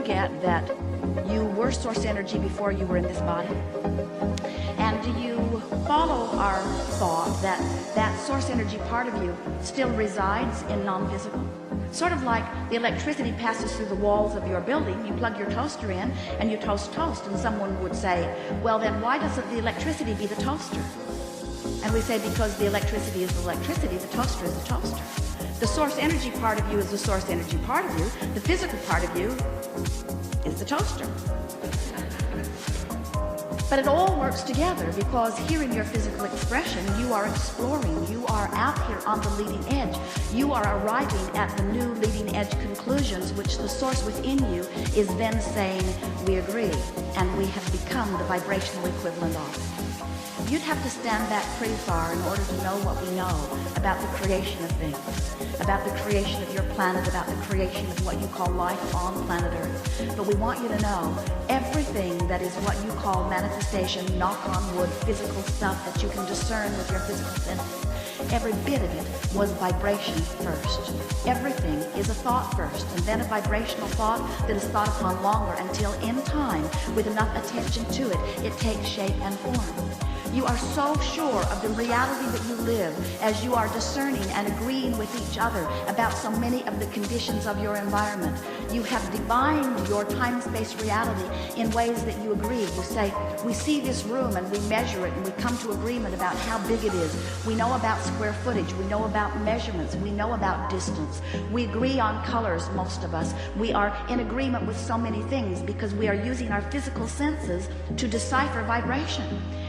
get that you were source energy before you were in this body? And do you follow our thought that that source energy part of you still resides in non-physical? Sort of like the electricity passes through the walls of your building. You plug your toaster in and you toast toast, and someone would say, well, then why doesn't the electricity be the toaster? And we say, because the electricity is the electricity, the toaster is the toaster. The source energy part of you is the source energy part of you. The physical part of you is the toaster. But it all works together, because here in your physical expression, you are exploring, you are out here on the leading edge. You are arriving at the new leading edge conclusions, which the source within you is then saying, we agree, and we have become the vibrational equivalent of. You'd have to stand back pretty far in order to know what we know about the creation of things, about the creation of your planet, about the creation of what you call life on planet Earth. But we want you to know everything that is what you call manifestation, knock on wood, physical stuff that you can discern with your physical senses. Every bit of it was vibration first. Everything is a thought first, and then a vibrational thought that is thought upon longer until in time, with enough attention to it, it takes shape and form. You are so sure of the reality that you live as you are discerning and agreeing with each other about so many of the conditions of your environment. You have divined your time-space reality in ways that you agree. You say, we see this room and we measure it and we come to agreement about how big it is. We know about square footage. We know about measurements. We know about distance. We agree on colors, most of us. We are in agreement with so many things because we are using our physical senses to decipher vibration.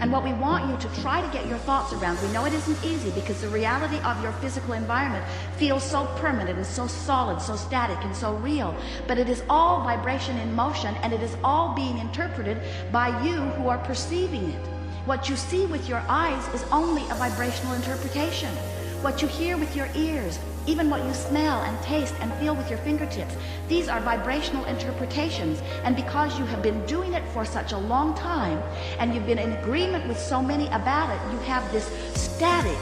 And what we want you to try to get your thoughts around, we know it isn't easy because the reality of your physical environment feels so permanent and so solid, so static and so real. But it is all vibration in motion, and it is all being interpreted by you who are perceiving it. What you see with your eyes is only a vibrational interpretation. What you hear with your ears, even what you smell and taste and feel with your fingertips, these are vibrational interpretations. And because you have been doing it for such a long time, and you've been in agreement with so many about it, you have this static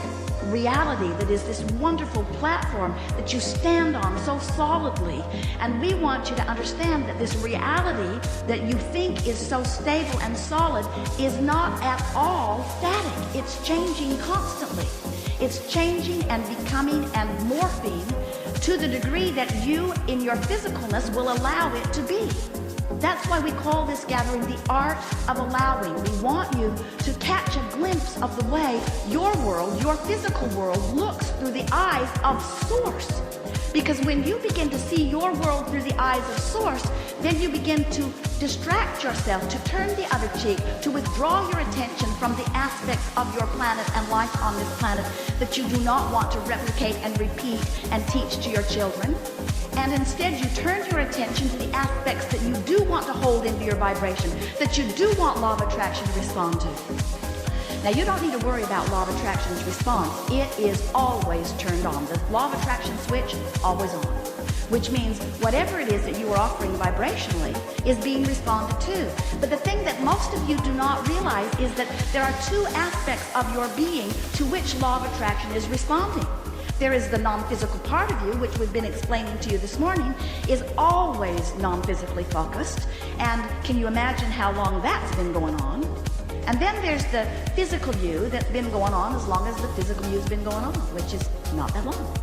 reality that is this wonderful platform that you stand on so solidly. And we want you to understand that this reality that you think is so stable and solid is not at all static. It's changing constantly. It's changing and becoming and morphing to the degree that you in your physicalness will allow it to be. That's why we call this gathering the art of allowing. We want you to catch a glimpse of the way your world, your physical world, looks through the eyes of Source. Because when you begin to see your world through the eyes of Source, then you begin to distract yourself, to turn the other cheek, to withdraw your attention from the aspects of your planet and life on this planet that you do not want to replicate and repeat and teach to your children. And instead you turn your attention to the aspects that you do want to hold into your vibration, that you do want law of attraction to respond to. Now, you don't need to worry about law of attraction's response. It is always turned on. The law of attraction switch, always on. Which means whatever it is that you are offering vibrationally is being responded to. But the thing that most of you do not realize is that there are two aspects of your being to which law of attraction is responding. There is the non-physical part of you, which we've been explaining to you this morning, is always non-physically focused. And can you imagine how long that's been going on? And then there's the physical you that's been going on as long as the physical you's been going on, which is not that long.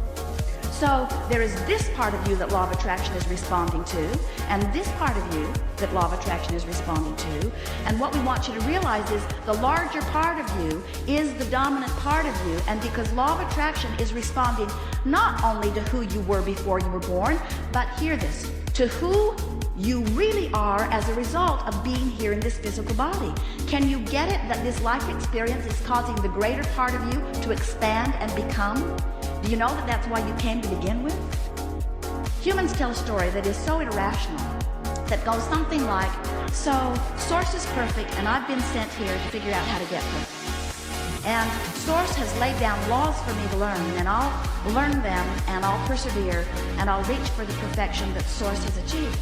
So there is this part of you that law of attraction is responding to, and this part of you that law of attraction is responding to. And what we want you to realize is the larger part of you is the dominant part of you. And because law of attraction is responding not only to who you were before you were born, but hear this, to who you really are as a result of being here in this physical body. Can you get it that this life experience is causing the greater part of you to expand and become? Do you know that that's why you came to begin with? Humans tell a story that is so irrational that goes something like, so Source is perfect and I've been sent here to figure out how to get perfect. And Source has laid down laws for me to learn, and I'll learn them and I'll persevere and I'll reach for the perfection that Source has achieved.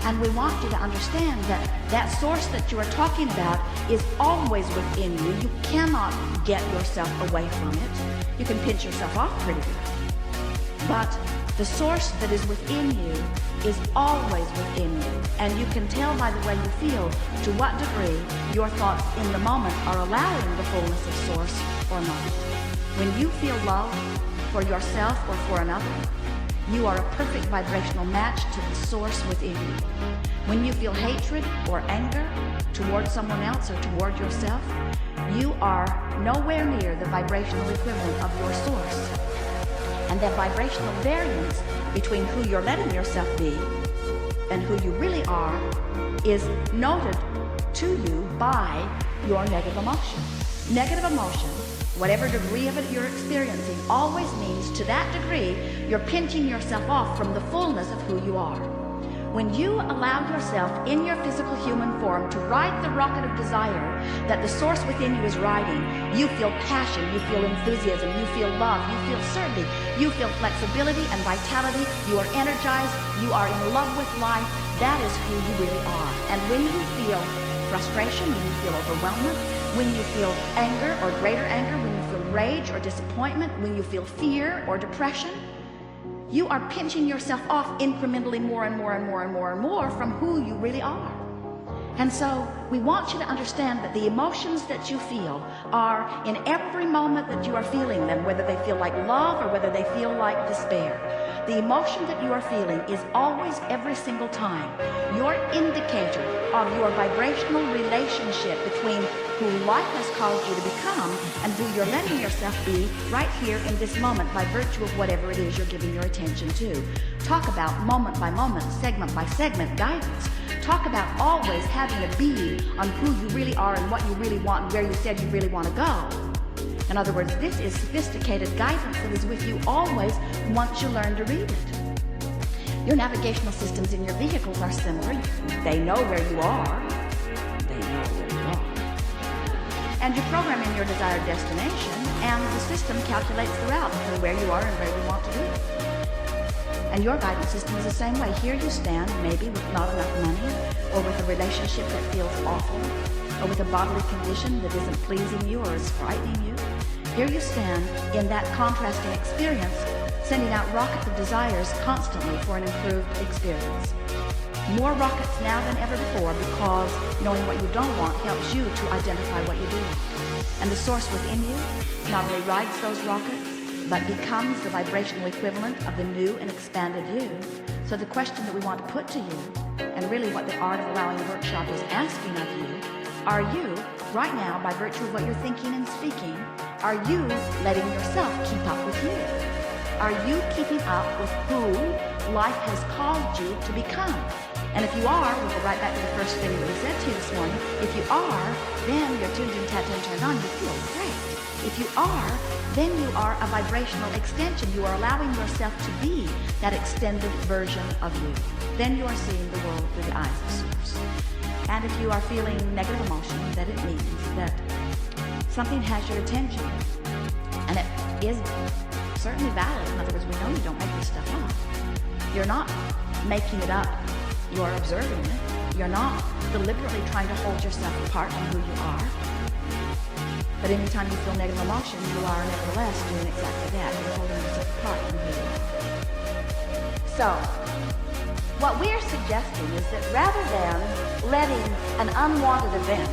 And we want you to understand that that Source that you are talking about is always within you. You cannot get yourself away from it. You can pinch yourself off pretty good. But The source that is within you is always within you, and you can tell by the way you feel to what degree your thoughts in the moment are allowing the fullness of source or not. When you feel love for yourself or for another, you are a perfect vibrational match to the source within you. When you feel hatred or anger toward someone else or toward yourself, you are nowhere near the vibrational equivalent of your source. And that vibrational variance between who you're letting yourself be and who you really are is noted to you by your negative emotion. Negative emotion, whatever degree of it you're experiencing, always means to that degree you're pinching yourself off from the fullness of who you are. When you allow yourself in your physical human form to ride the rocket of desire that the source within you is riding, you feel passion, you feel enthusiasm, you feel love, you feel certainty, you feel flexibility and vitality, you are energized, you are in love with life. That is who you really are. And when you feel frustration, when you feel overwhelmment, when you feel anger or greater anger, when you feel rage or disappointment, when you feel fear or depression, you are pinching yourself off incrementally more and more and more and more and more from who you really are. And so we want you to understand that the emotions that you feel are in every moment that you are feeling them, whether they feel like love or whether they feel like despair. The emotion that you are feeling is always, every single time, your indicator of your vibrational relationship between who life has called you to become and who you're letting yourself be right here in this moment by virtue of whatever it is you're giving your attention to. Talk about moment by moment, segment by segment guidance. Talk about always having a bead on who you really are and what you really want and where you said you really want to go. In other words, this is sophisticated guidance that is with you always once you learn to read it. Your navigational systems in your vehicles are similar. They know where you are. They know where you are. And you program in your desired destination, and the system calculates the route between where you are and where you want to be. And your guidance system is the same way. Here you stand, maybe with not enough money, or with a relationship that feels awful, or with a bodily condition that isn't pleasing you or is frightening you. Here you stand in that contrasting experience, sending out rockets of desires constantly for an improved experience. More rockets now than ever before, because knowing what you don't want helps you to identify what you do want. And the source within you not only rides those rockets, but becomes the vibrational equivalent of the new and expanded you. So the question that we want to put to you, and really what the Art of Allowing workshop is asking of you, are you, right now, by virtue of what you're thinking and speaking, are you letting yourself keep up with you? Are you keeping up with who life has called you to become? And if you are, we'll go right back to the first thing that we said to you this morning. If you are, then you're tuned in, tapped in, turned on, you feel great. If you are, then you are a vibrational extension. You are allowing yourself to be that extended version of you. Then you are seeing the world through the eyes of Source. And if you are feeling negative emotion, that it means that something has your attention. And it is certainly valid. In other words, we know you don't make this stuff up. You're not making it up. You're observing it. You're not deliberately trying to hold yourself apart from who you are. But anytime you feel negative emotion, you are nevertheless doing exactly that. You're holding yourself apart from who you are. So, what we're suggesting is that rather than letting an unwanted event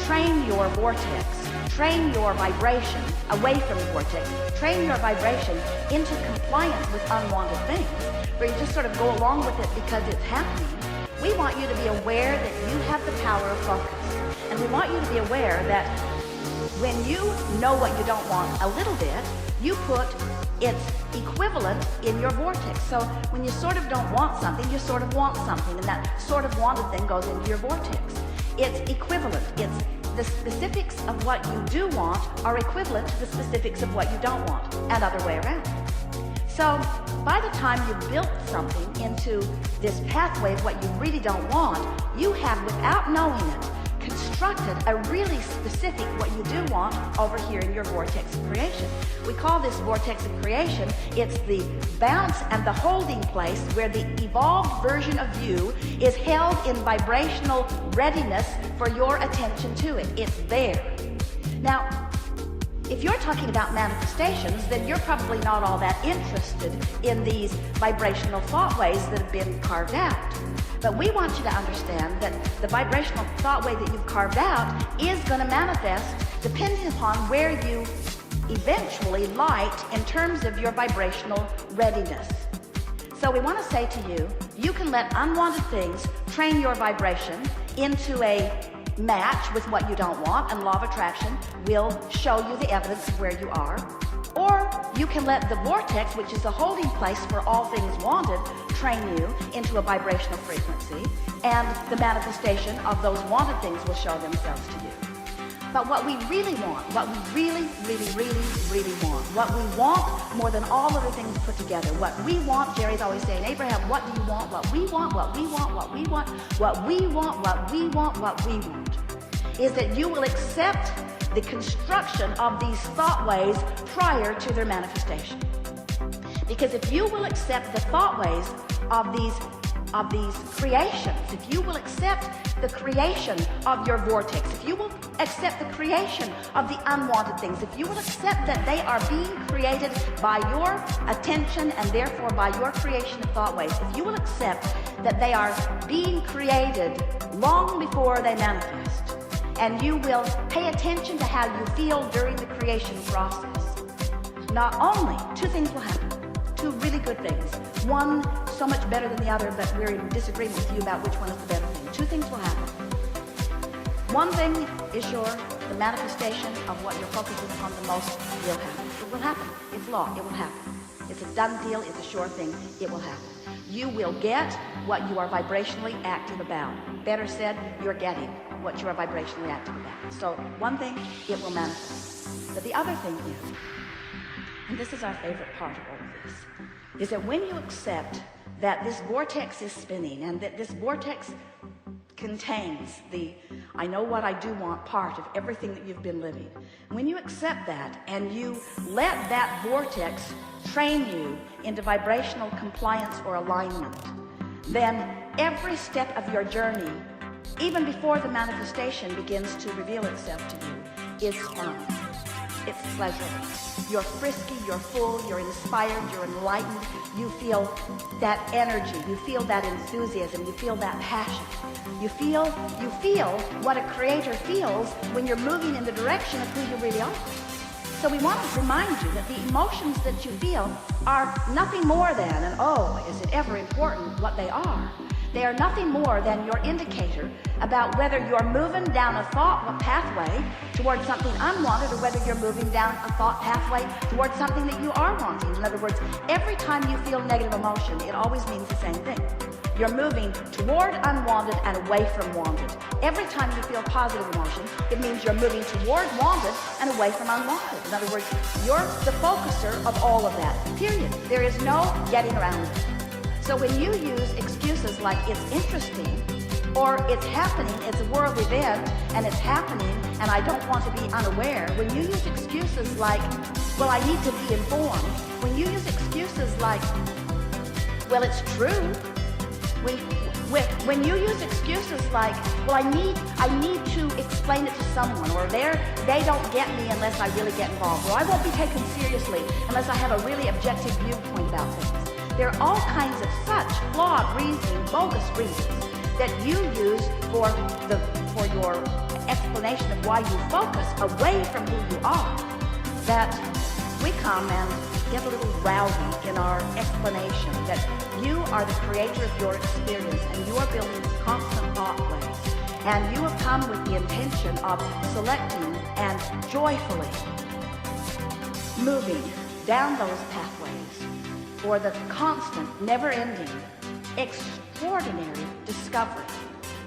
train your vortex, train your vibration away from the vortex, train your vibration into compliance with unwanted things, where you just sort of go along with it because it's happening, we want you to be aware that you have the power of focus. And we want you to be aware that when you know what you don't want a little bit, you put its equivalent in your vortex. So when you sort of don't want something, you sort of want something, and that sort of wanted thing goes into your vortex. It's equivalent. It's the specifics of what you do want are equivalent to the specifics of what you don't want, and other way around. So by the time you built something into this pathway of what you really don't want, you have, without knowing it, constructed a really specific what you do want over here in your vortex of creation. We call this vortex of creation, it's the bounce and the holding place where the evolved version of you is held in vibrational readiness for your attention to it. It's there. Now, If you're talking about manifestations, then you're probably not all that interested in these vibrational thought ways that have been carved out. But we want you to understand that the vibrational thought way that you've carved out is going to manifest depending upon where you eventually light in terms of your vibrational readiness. So we want to say to you, you can let unwanted things train your vibration into a match with what you don't want, and law of attraction will show you the evidence of where you are. Or you can let the vortex, which is a holding place for all things wanted, train you into a vibrational frequency, and the manifestation of those wanted things will show themselves to you. But what we really want, what we really want, what we want more than all other things put together, what we want, Jerry's always saying, Abraham, what do you want? What we want, what we want, what we want, what we want, what we want, what we want, is that you will accept the construction of these thought ways prior to their manifestation. Because if you will accept the thought ways of these creations, if you will accept the creation of your vortex, if you will accept the creation of the unwanted things, if you will accept that they are being created by your attention and therefore by your creation of thought ways, if you will accept that they are being created long before they manifest, and you will pay attention to how you feel during the creation process, not only two things will happen, two really good things. One so much better than the other, but we're in disagreement with you about which one is the better thing. Two things will happen. One thing is sure, the manifestation of what you're focusing on the most will happen. It will happen. It's law. It will happen. It's a done deal. It's a sure thing. It will happen. You will get what you are vibrationally active about. Better said, you're getting what you are vibrationally active about. So one thing, it will manifest. But the other thing is, and this is our favorite part of all of this, is that when you accept that this vortex is spinning and that this vortex contains the I know what I do want part of everything that you've been living, when you accept that and you let that vortex train you into vibrational compliance or alignment, then every step of your journey, even before the manifestation begins to reveal itself to you, is fun. It's pleasurable. You're frisky, you're full, you're inspired, you're enlightened. You feel that energy, you feel that enthusiasm, you feel that passion. You feel what a creator feels when you're moving in the direction of who you really are. So we want to remind you that the emotions that you feel are nothing more than, and oh, is it ever important what they are? They are nothing more than your indicator about whether you're moving down a thought pathway towards something unwanted or whether you're moving down a thought pathway towards something that you are wanting. In other words, every time you feel negative emotion, it always means the same thing. You're moving toward unwanted and away from wanted. Every time you feel positive emotion, it means you're moving toward wanted and away from unwanted. In other words, you're the focuser of all of that, period. There is no getting around it. So when you use excuses like it's interesting, or it's happening, it's a world event, and it's happening, and I don't want to be unaware, when you use excuses like, well, I need to be informed, when you use excuses like, well, it's true, when you use excuses like, well, I need to explain it to someone, or they don't get me unless I really get involved, or I won't be taken seriously unless I have a really objective viewpoint about things. There are all kinds of such flawed reasoning, bogus reasons that you use for your explanation of why you focus away from who you are, that we come and get a little rowdy in our explanation that you are the creator of your experience and you are building constant thought ways, and you have come with the intention of selecting and joyfully moving down those pathways for the constant, never-ending, extraordinary discovery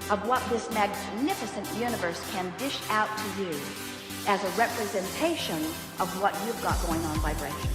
of what this magnificent universe can dish out to you as a representation of what you've got going on vibration.